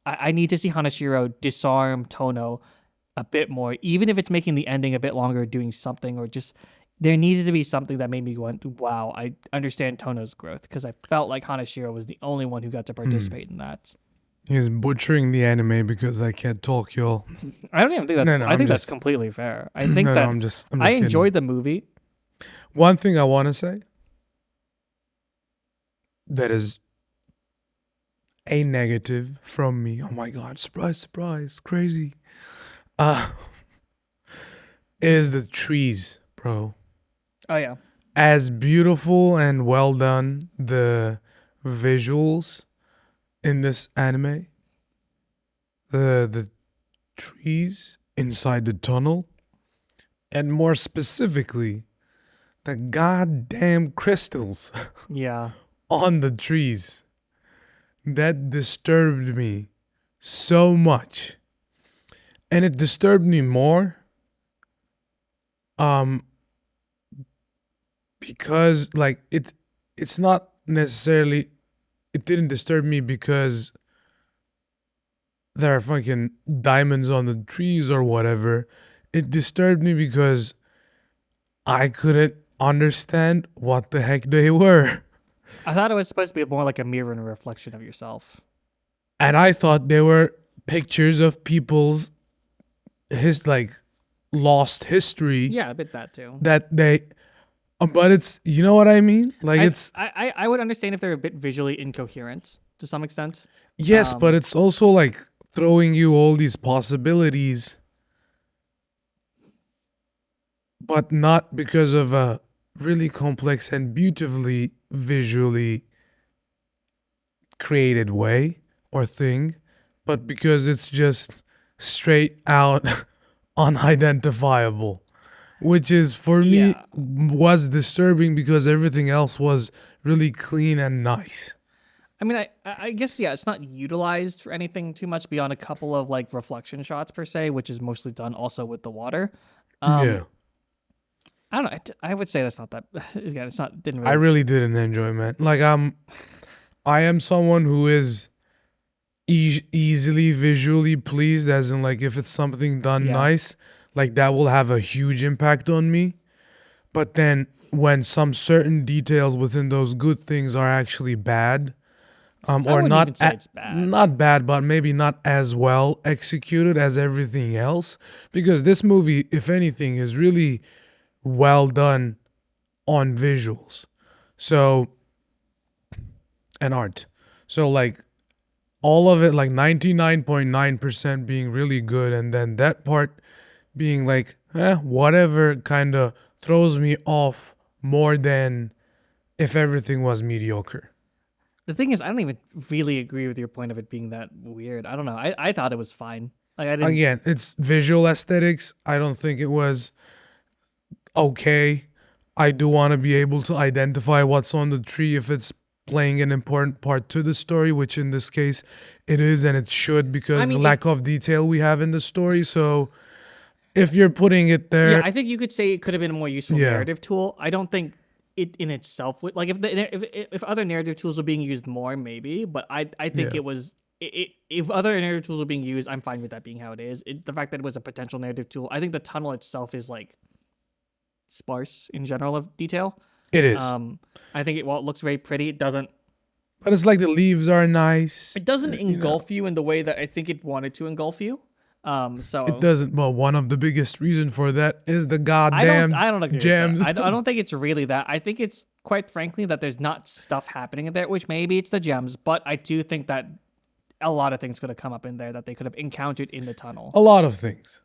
I need to see Hanashiro disarm Tono a bit more, even if it's making the ending a bit longer, doing something, or just there needed to be something that made me go, wow, I understand Tono's growth, because I felt like Hanashiro was the only one who got to participate in that. He's butchering the anime because I can't talk, y'all. I don't even think that's. No, I think that's just- completely fair. I think No, that I'm just I kidding. enjoyed the movie. One thing I want to say that is a negative from me. Oh my god, surprise, surprise, crazy. Is the trees, bro. Oh yeah, As beautiful and well done the visuals in this anime, the trees inside the tunnel, and more specifically, the goddamn crystals yeah. on the trees, that disturbed me so much. And it disturbed me more because like it's not necessarily, it didn't disturb me because there are fucking diamonds on the trees or whatever. it disturbed me because I couldn't understand what the heck they were. I thought it was supposed to be more like a mirror and a reflection of yourself. And I thought they were pictures of people's like lost history Yeah, a bit that too. that they but it's, you know what I mean? Like it's I would understand if they're a bit visually incoherent to some extent. yes, but it's also like throwing you all these possibilities, but not because of a really complex and beautifully visually created way or thing, but because it's just straight out unidentifiable, which is for me Yeah. was disturbing because everything else was really clean and nice. I mean, I guess, yeah, it's not utilized for anything too much beyond a couple of like reflection shots per se, which is mostly done also with the water. Yeah. I don't know. I would say that's not that. Again, it's not. Didn't I really. really didn't enjoy, man. Like I am someone who is easily visually pleased, as in like if it's something done Yeah. nice, like that will have a huge impact on me. But then when some certain details within those good things are actually bad, or wouldn't not even say it's bad. not bad, but maybe not as well executed as everything else, because this movie, if anything, is really well done on visuals, so and art. So like all of it, like 99.9% being really good, and then that part being like whatever, kind of throws me off more than if everything was mediocre. The thing is, I don't even really agree with your point of it being that weird. I don't know. I thought it was fine. Like I didn't. Again, it's visual aesthetics. I don't think it was okay. I do want to be able to identify what's on the tree if it's playing an important part to the story, which in this case it is, and it should, because I mean, the lack of detail we have in the story. So if you're putting it there, Yeah, I think you could say it could have been a more useful Yeah. narrative tool. I don't think it in itself would, like, if other narrative tools were being used more, maybe. But I think Yeah. it was if other narrative tools were being used, I'm fine with that being how it is. The fact that it was a potential narrative tool, I think the tunnel itself is like sparse in general of detail. it is. I think it, while it looks very pretty, it doesn't But it's like the leaves are nice. engulf you in the way that I think it wanted to engulf you. So It doesn't. Well, one of the biggest reasons for that is the I goddamn don't agree gems. with that. I don't think it's really that. I think it's quite frankly that there's not stuff happening in there, which maybe it's the gems, but I do think that a lot of things could have come up in there that they could have encountered in the tunnel. A lot of things,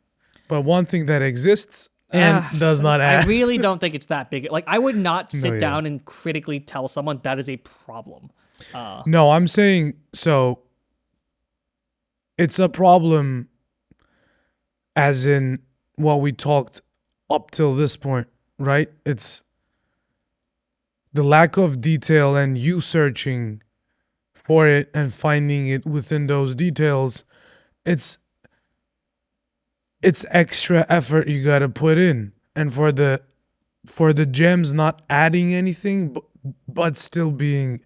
but one thing that exists and does not I add. really don't think it's that big. Like I would not sit yeah. down and critically tell someone that is a problem. No, I'm saying so. It's a problem, as in what we talked up till this point, right? It's the lack of detail and you searching for it and finding it within those details. It's extra effort you gotta put in, and for the gems not adding anything, but still being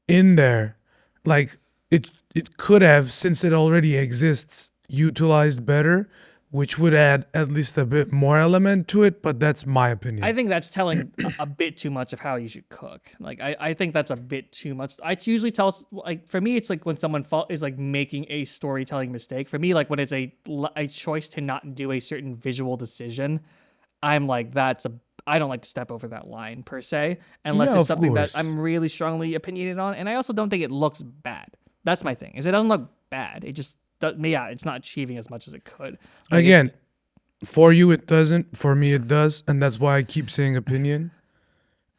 in there, like it could have, since it already exists, utilized better, which would add at least a bit more element to it. But that's my opinion. I think that's telling a bit too much of how you should cook. Like I think that's a bit too much. I usually tell, like, for me it's like when someone is like making a storytelling mistake. For me, like when it's a choice to not do a certain visual decision, I'm like I don't like to step over that line per se, unless Yeah, it's of something that course. I'm really strongly opinionated on. And I also don't think it looks bad. That's my thing. Is it doesn't look bad. It just yeah, it's not achieving as much as it could. Like, Again, for you it doesn't. For me it does, and that's why I keep saying opinion.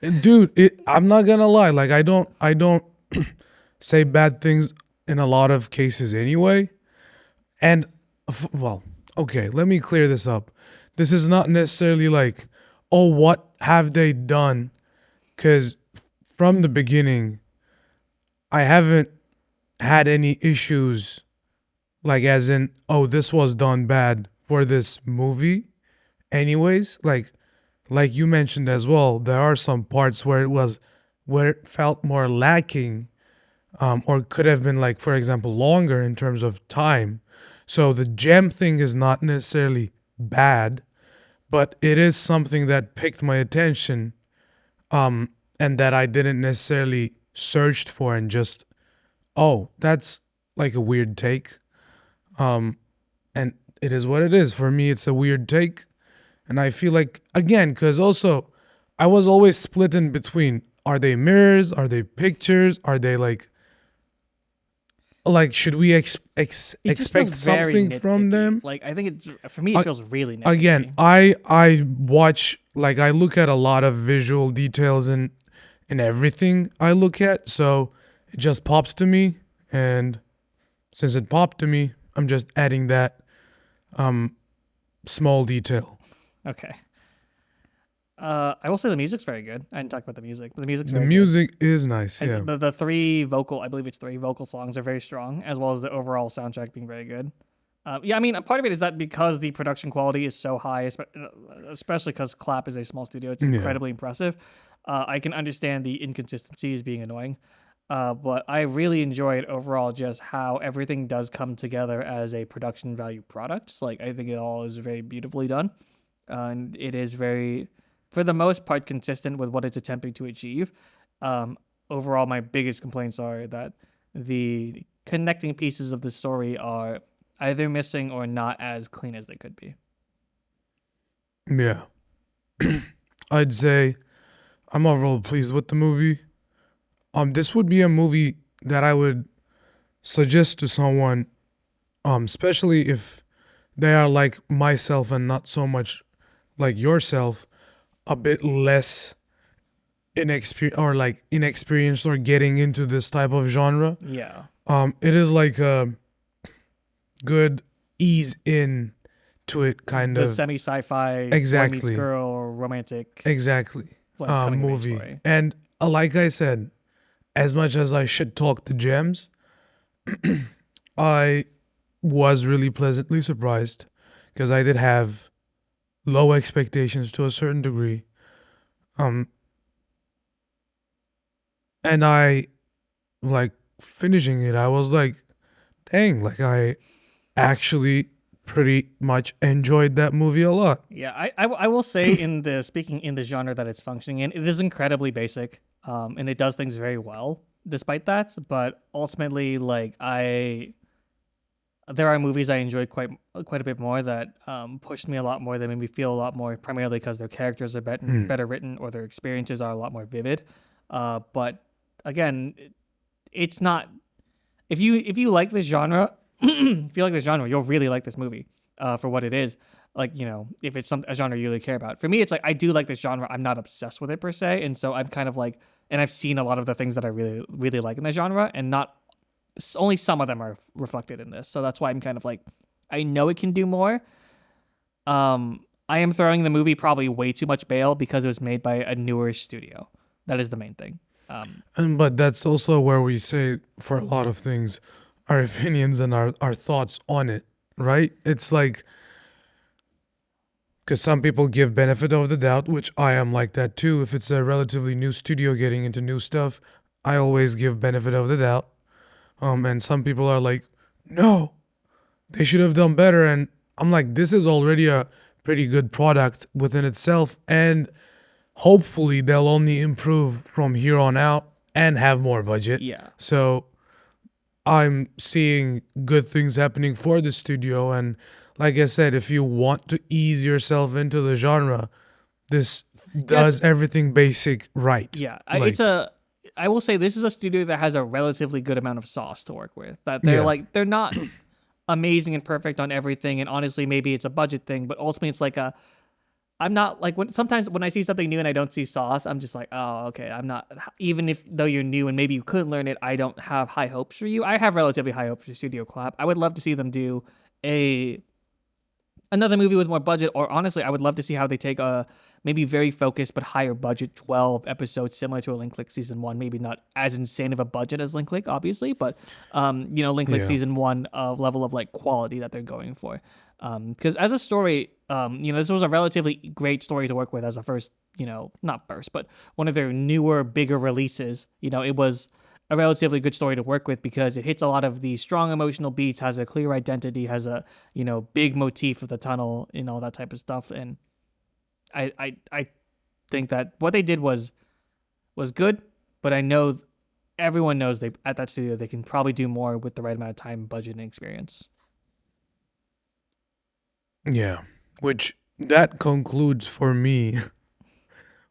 And dude, I'm not gonna lie. Like I don't say bad things in a lot of cases anyway. And well, okay, let me clear this up. This is not necessarily like, oh, what have they done? Because from the beginning, I haven't had any issues, like as in, oh, this was done bad for this movie. Anyways, like you mentioned as well, there are some parts where it felt more lacking, or could have been, like, for example, longer in terms of time. So the gem thing is not necessarily bad, but it is something that picked my attention, and that I didn't necessarily searched for and just, oh, that's like a weird take. And it is what it is. For me, it's a weird take. And I feel like, again, because also I was always split in between, are they mirrors? Are they pictures? Are they like should we expect something from them? Like I think it's for me, it feels really nitpicky. Again, I watch, like, I look at a lot of visual details in everything I look at, so it just pops to me, and since it popped to me, I'm just adding that small detail. Okay. I will say the music's very good. I didn't talk about the music, but the music's The very music is nice, good. yeah. The I believe it's three vocal songs are very strong, as well as the overall soundtrack being very good. Yeah, I mean, a part of it is that because the production quality is so high, especially because Clap is a small studio, it's incredibly impressive. I can understand the inconsistencies being annoying, but I really enjoyed overall just how everything does come together as a production value product. Like, I think it all is very beautifully done, and it is very, for the most part, consistent with what it's attempting to achieve. Overall, my biggest complaints are that the connecting pieces of the story are either missing or not as clean as they could be. Yeah. I'd say I'm overall pleased with the movie. This would be a movie that I would suggest to someone, especially if they are like myself and not so much like yourself, a bit less inexperienced or getting into this type of genre. Yeah. It is like a good ease in to it kind The of semi-sci-fi, Exactly. boy meets girl, romantic exactly coming-of-age movie. story. And like I said, as much as I should talk the gems, I was really pleasantly surprised because I did have low expectations to a certain degree. And I, like, finishing it, I was like, dang, like, I actually pretty much enjoyed that movie a lot. Yeah, I will say in the genre that it's functioning in, it is incredibly basic, and it does things very well despite that. But ultimately, there are movies I enjoyed quite a bit more that pushed me a lot more, that made me feel a lot more, primarily because their characters are better written or their experiences are a lot more vivid. But again, it's not, if you like this genre, if you like this genre, you'll really like this movie for what it is. Like, if it's a genre you really care about. For me, it's like, I do like this genre. I'm not obsessed with it per se. And so I'm kind of like, and I've seen a lot of the things that I really, really like in the genre, and not only some of them are reflected in this. So that's why I'm kind of like, I know it can do more. I am throwing the movie probably way too much bail because it was made by a newer studio. That is the main thing. But that's also where we say, for a lot of things, our opinions and our thoughts on it, right? It's like, because some people give benefit of the doubt, which I am like that too. If it's a relatively new studio getting into new stuff, I always give benefit of the doubt. And some people are like, no, they should have done better. And I'm like, this is already a pretty good product within itself. And hopefully they'll only improve from here on out and have more budget. Yeah. So I'm seeing good things happening for the studio. And like I said, if you want to ease yourself into the genre, this does everything basic right. Yeah. I will say this is a studio that has a relatively good amount of sauce to work with. That they're not amazing and perfect on everything. And honestly, maybe it's a budget thing, but ultimately it's like I'm not like, sometimes when I see something new and I don't see sauce, I'm just like, oh, okay. I'm not, even if though you're new and maybe you couldn't learn it, I don't have high hopes for you. I have relatively high hopes for Studio Clap. I would love to see them do another movie with more budget, or honestly, I would love to see how they take a maybe very focused but higher budget 12 episodes similar to a Link Click season 1. Maybe not as insane of a budget as Link Click, obviously, but Link Click season 1 level of like quality that they're going for. Because as a story, this was a relatively great story to work with as a first, not first, but one of their newer, bigger releases. It was a relatively good story to work with because it hits a lot of the strong emotional beats, has a clear identity, has a big motif of the tunnel and all that type of stuff. And I think that what they did was good, but I know everyone knows they at that studio they can probably do more with the right amount of time, budget, and experience. Yeah, which that concludes for me,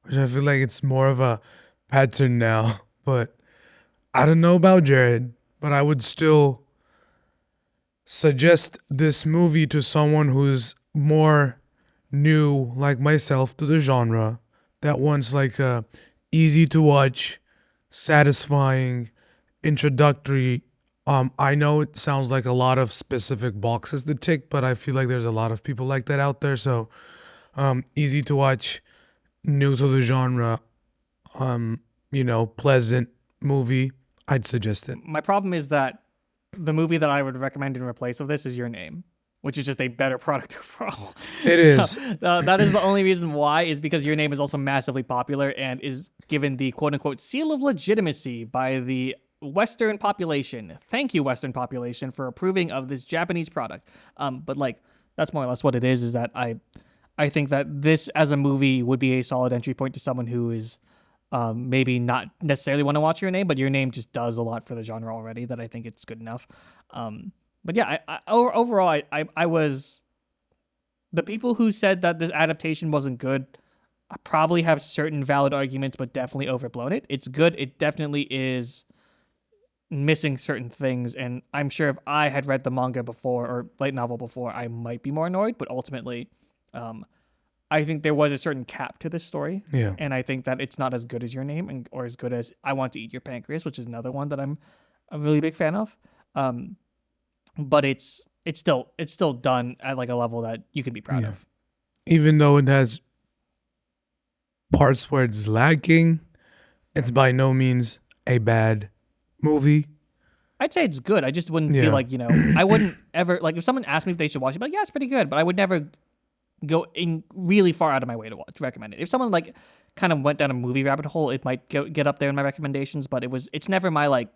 which I feel like it's more of a pattern now. But I don't know about Jared, but I would still suggest this movie to someone who's more new, like myself, to the genre, that wants like a easy to watch, satisfying, introductory. I know it sounds like a lot of specific boxes to tick, but I feel like there's a lot of people like that out there. So, easy to watch, new to the genre, pleasant movie. I'd suggest it. My problem is that the movie that I would recommend in place of this is Your Name, which is just a better product overall. It is. That is the only reason why, is because Your Name is also massively popular and is given the quote-unquote seal of legitimacy by the Western population. Thank you, Western population, for approving of this Japanese product. But like, that's more or less what it is that I think that this as a movie would be a solid entry point to someone who is maybe not necessarily want to watch Your Name, but Your Name just does a lot for the genre already that I think it's good enough. But yeah, overall, I was, the people who said that this adaptation wasn't good probably have certain valid arguments, but definitely overblown it. It's good. It definitely is missing certain things, and I'm sure if I had read the manga before or light novel before, I might be more annoyed. But ultimately, I think there was a certain cap to this story, and I think that it's not as good as Your Name, or as good as I Want to Eat Your Pancreas, which is another one that I'm a really big fan of. But it's still done at like a level that you can be proud of. Even though it has parts where it's lacking, it's by no means a bad movie. I'd say it's good. I just wouldn't feel like, I wouldn't ever, like if someone asked me if they should watch it, I'd be like, yeah, it's pretty good, but I would never go in really far out of my way to recommend it. If someone like kind of went down a movie rabbit hole, it might get up there in my recommendations, but it's never my like,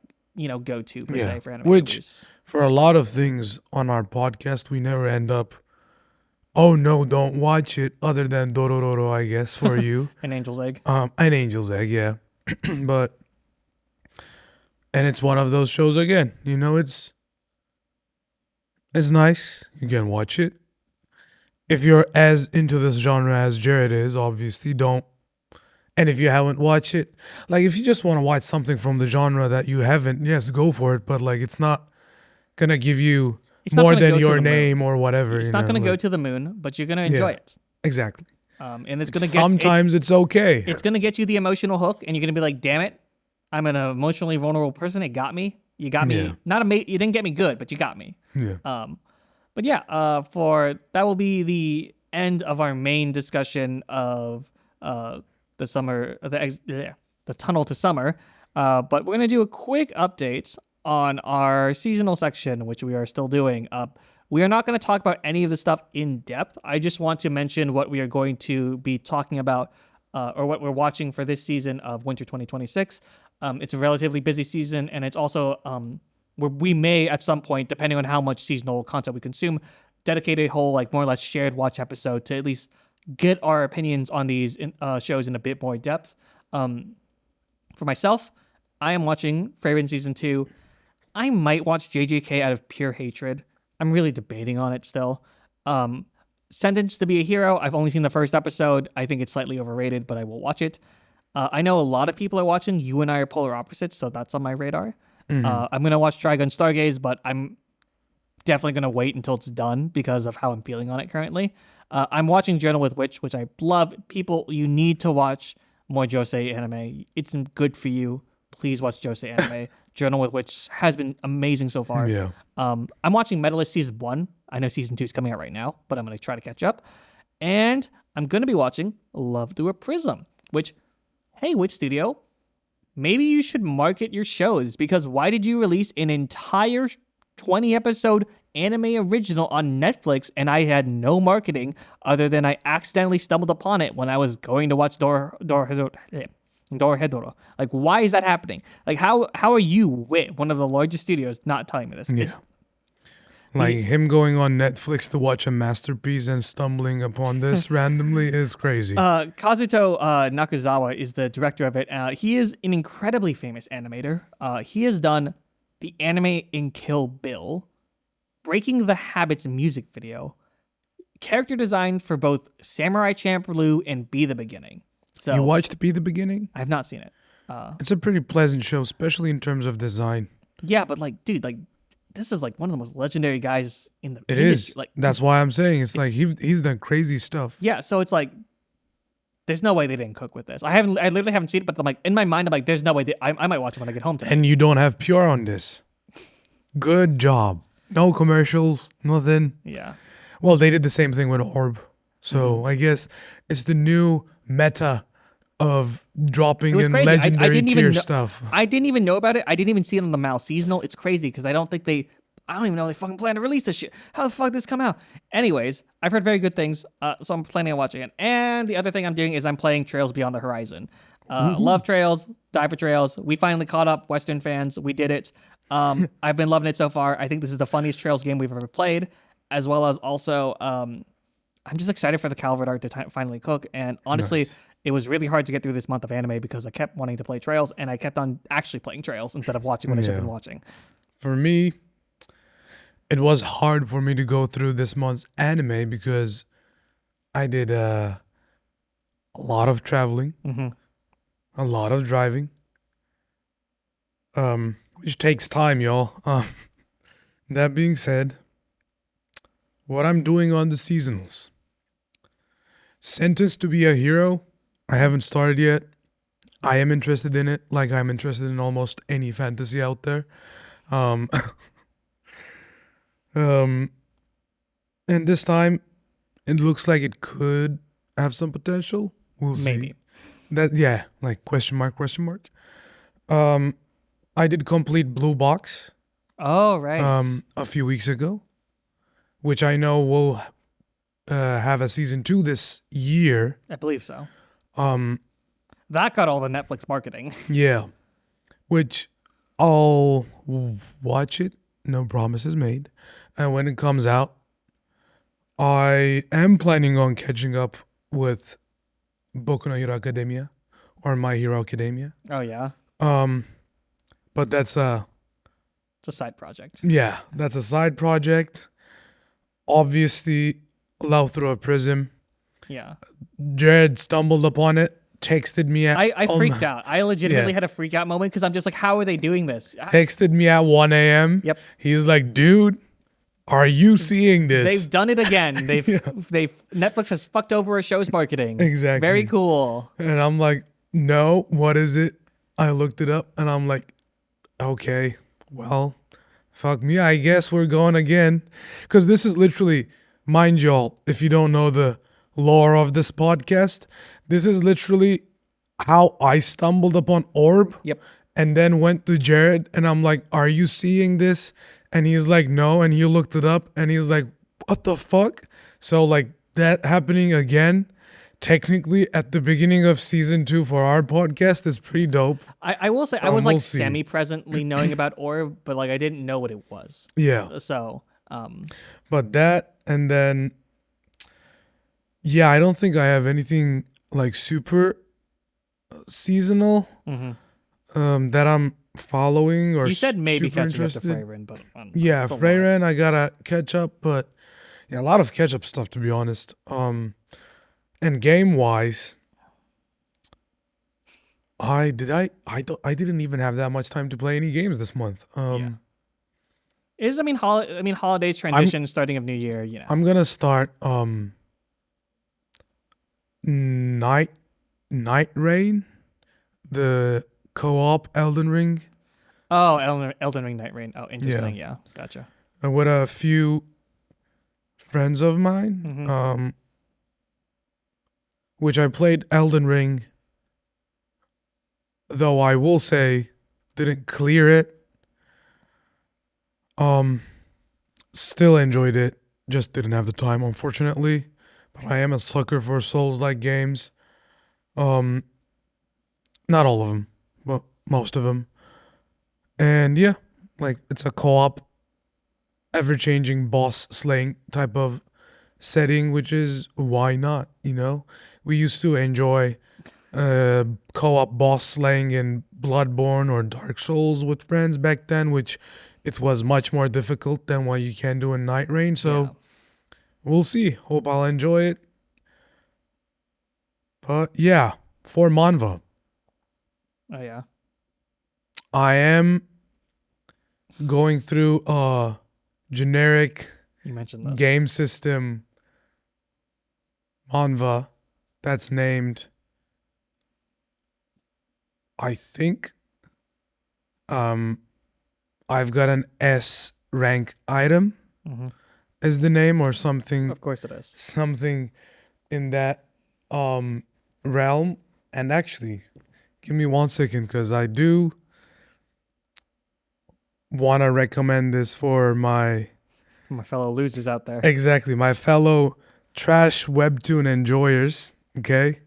go-to per se for anime movies. For a lot of things on our podcast, we never end up, oh no, don't watch it, other than Dororo, I guess, for you. An Angel's Egg. An Angel's Egg, yeah. But, and it's one of those shows again, it's nice. You can watch it. If you're as into this genre as Jared is, obviously don't. And if you haven't watched it, like if you just want to watch something from the genre that you haven't, yes, go for it. But like, it's not gonna give you more than Your Name or whatever. It's not gonna go to the moon, but you're gonna enjoy it. Exactly. And it's gonna sometimes it's okay. It's gonna get you the emotional hook, and you're gonna be like, "Damn it, I'm an emotionally vulnerable person. It got me. You got me. You didn't get me good, but you got me." Yeah. But yeah, for that will be the end of our main discussion of the summer, the tunnel to summer. But we're gonna do a quick update on our seasonal section, which we are still doing. We are not going to talk about any of the stuff in depth. I just want to mention what we are going to be talking about, or what we're watching for this season of Winter 2026. It's a relatively busy season, and it's also where we may at some point, depending on how much seasonal content we consume, dedicate a whole like more or less shared watch episode to at least get our opinions on these shows in a bit more depth. For myself, I am watching Frieren Season 2. I might watch JJK out of pure hatred. I'm really debating on it still. Sentenced to Be a Hero, I've only seen the first episode. I think it's slightly overrated, but I will watch it. I know a lot of people are watching. You and I are polar opposites, so that's on my radar. I'm going to watch Trigun Stargaze, but I'm definitely going to wait until it's done because of how I'm feeling on it currently. I'm watching Journal with Witch, which I love. People, you need to watch more josei anime. It's good for you. Please watch josei anime. Journal with Witch has been amazing so far. Yeah. I'm watching Medalist Season 1. I know Season 2 is coming out right now, but I'm going to try to catch up. And I'm going to be watching Love Through a Prism, which, hey, Witch Studio, maybe you should market your shows, because why did you release an entire 20-episode anime original on Netflix and I had no marketing other than I accidentally stumbled upon it when I was going to watch Dorohedoro. Like, why is that happening? Like, how are you with one of the largest studios not telling me this? Yeah. Like him going on Netflix to watch a masterpiece and stumbling upon this randomly is crazy. Kazuto Nakazawa is the director of it. He is an incredibly famous animator. He has done the anime in Kill Bill, Breaking the Habits music video, character design for both Samurai Champloo and Be the Beginning. So You watched Be the Beginning? I have not seen it. It's a pretty pleasant show, especially in terms of design. Yeah, but like, dude, like this is like one of the most legendary guys in the It industry. is. Like, That's why I'm saying it's like he's done crazy stuff. yeah, so it's like there's no way they didn't cook with this. I literally haven't seen it, but I'm like in my mind, I'm like, there's no way I might watch it when I get home tonight. And you don't have Pure on this. Good job. No commercials, nothing. Yeah. Well, they did the same thing with Orb. So I guess it's the new meta of dropping in crazy. legendary didn't even tier know, stuff. I didn't even know about it. I didn't even see it on the Mal seasonal. It's crazy because I don't even know they fucking plan to release this shit. How the fuck did this come out? Anyways, I've heard very good things, so I'm planning on watching it. And the other thing I'm doing is I'm playing Trails Beyond the Horizon. Love Trails, die for Trails. We finally caught up, Western fans. We did it. I've been loving it so far. I think this is the funniest Trails game we've ever played, as well as also I'm just excited for the Calvert art to finally cook. And honestly, it was really hard to get through this month of anime because I kept wanting to play Trails, and I kept on actually playing Trails instead of watching what I should have been watching. For me, it was hard for me to go through this month's anime because I did a lot of traveling, a lot of driving, which takes time, y'all. That being said, what I'm doing on the seasonals. Sentenced to be a Hero. I haven't started yet. I am interested in it, like I'm interested in almost any fantasy out there. And this time, it looks like it could have some potential. We'll see. Maybe. Like question mark. I did complete Blue Box. Oh, right. A few weeks ago, which I know will have a season 2 this year. I believe so. That got all the Netflix marketing. Yeah, which I'll watch it. No promises made. And when it comes out, I am planning on catching up with Boku no Hero Academia or My Hero Academia. Oh, yeah. But that's It's a side project. Yeah, that's a side project. Obviously, Love Through a Prism. Yeah. Jared stumbled upon it, texted me at... I freaked out. I legitimately had a freak out moment because I'm just like, how are they doing this? Texted me at 1 a.m. Yep. He was like, dude, are you seeing this? They've done it again. Netflix has fucked over a show's marketing. Exactly. Very cool. And I'm like, no, what is it? I looked it up and I'm like, okay, well, fuck me. I guess we're going again. Because this is literally, mind y'all, if you don't know the lore of this podcast, this is literally how I stumbled upon Orb. Yep. And then went to Jared and I'm like, are you seeing this? And he's like, no. And he looked it up and he's like, what the fuck? So like that happening again, technically at the beginning of season 2 for our podcast is pretty dope. I will say, I was like we'll see. semi-presently knowing about Orb, but like I didn't know what it was. Yeah. So, But that, and then, yeah, I don't think I have anything like super seasonal that I'm following or you said maybe super catching up to interested. Freyren, but Yeah, it's a lot. Freyren, I gotta catch up, but yeah, a lot of catch up stuff to be honest. And game wise, I didn't even have that much time to play any games this month. Holidays, transition, starting of New Year. You know, I'm gonna start Night Rain, the co-op Elden Ring. Oh, Elden Ring, Night Rain. Oh, interesting. Yeah, gotcha. With a few friends of mine, which I played Elden Ring, though I will say didn't clear it. Still enjoyed it, just didn't have the time, unfortunately. But I am a sucker for Souls-like games. Not all of them, but most of them. And yeah, like it's a co-op, ever-changing boss slaying type of setting, which is why not, you know? We used to enjoy co-op boss slaying in Bloodborne or Dark Souls with friends back then, which it was much more difficult than what you can do in Night Rain. So we'll see. Hope I'll enjoy it. But yeah, for Manhwa, Oh yeah. I am going through a generic You mentioned this. game system Manhwa that's named, I think, I've got an S rank item Mm-hmm. as the name or something, Of course it is. something in that realm. And actually, give me 1 second because I do want to recommend this for my fellow losers out there. exactly my fellow trash webtoon enjoyers. Okay,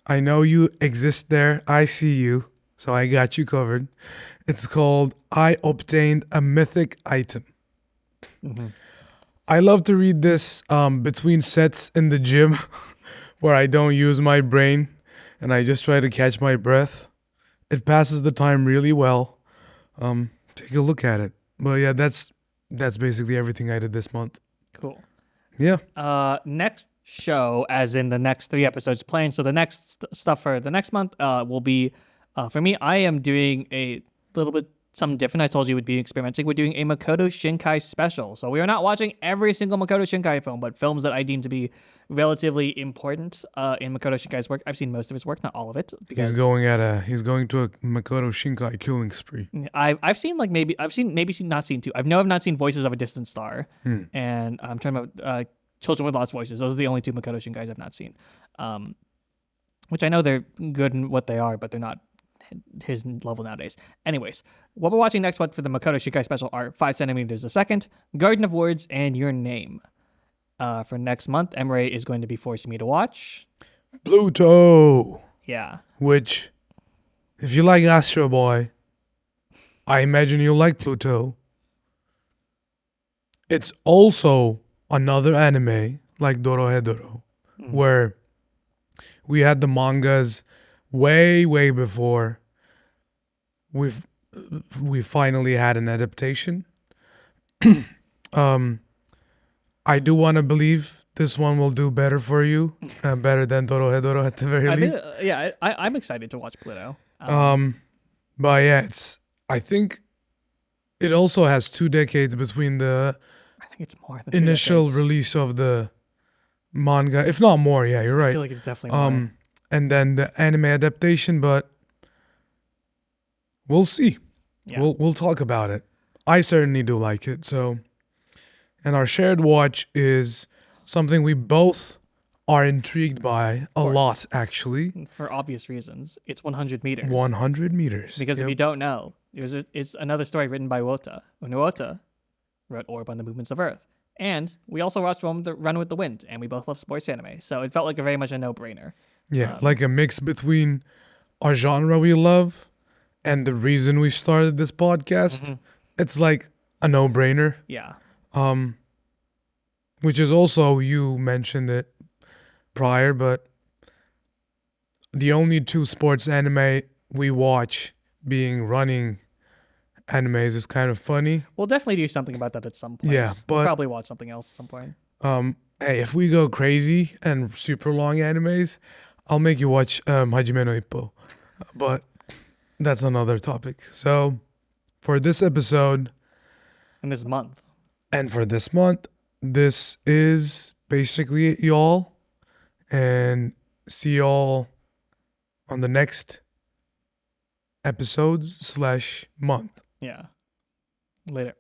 I know you exist there. I see you, so I got you covered. It's called I Obtained a Mythic Item. Mm-hmm. I love to read this between sets in the gym where I don't use my brain and I just try to catch my breath. It passes the time really well. Take a look at it. But yeah, that's basically everything I did this month. Cool. Yeah. Next show, as in the next 3 episodes planned. So the next stuff for the next month will be, for me, I am doing a little bit something different. I told you would be experimenting. We're doing a Makoto Shinkai special. So we are not watching every single Makoto Shinkai film, but films that I deem to be relatively important in Makoto Shinkai's work. I've seen most of his work, not all of it. Because He's going to a Makoto Shinkai killing spree. I've seen like maybe I've not seen 2. I've not seen Voices of a Distant Star, and I'm talking about Children with Lost Voices. Those are the only 2 Makoto Shinkais I've not seen. Which I know they're good in what they are, but they're not his level nowadays. Anyways, what we're watching next month for the Makoto Shinkai special are 5 centimeters a second, Garden of Words, and Your Name. For next month, Emre is going to be forcing me to watch Pluto. Yeah. Which, if you like Astro Boy, I imagine you'll like Pluto. It's also another anime like Dorohedoro, where we had the mangas way before we finally had an adaptation. I do want to believe this one will do better for you, better than Dorohedoro at the very least. I'm excited to watch Pluto. But yeah, I think it also has 2 decades between the I think it's more than 2 initial decades. release of the manga, if not more. Yeah, you're right. I feel like it's definitely more. And then the anime adaptation, but we'll see. Yeah. We'll talk about it. I certainly do like it. So, and our shared watch is something we both are intrigued by a lot, actually. For obvious reasons. It's 100 meters. 100 meters. Because if you don't know, it's another story written by Wota. Wota wrote Orb on the Movements of Earth. And we also watched Run with the Wind, and we both love sports anime. So it felt like very much a no-brainer. Yeah, like a mix between our genre we love and the reason we started this podcast. It's like a no-brainer. Yeah. Which is also, you mentioned it prior, but the only 2 sports anime we watch being running animes is kind of funny. We'll definitely do something about that at some point. Yeah, but we'll probably watch something else at some point. Hey, if we go crazy and super long animes, I'll make you watch Hajime no Ippo. But that's another topic. So for this episode and this month, this is basically it, y'all. And see y'all on the next episodes /month. Yeah. Later.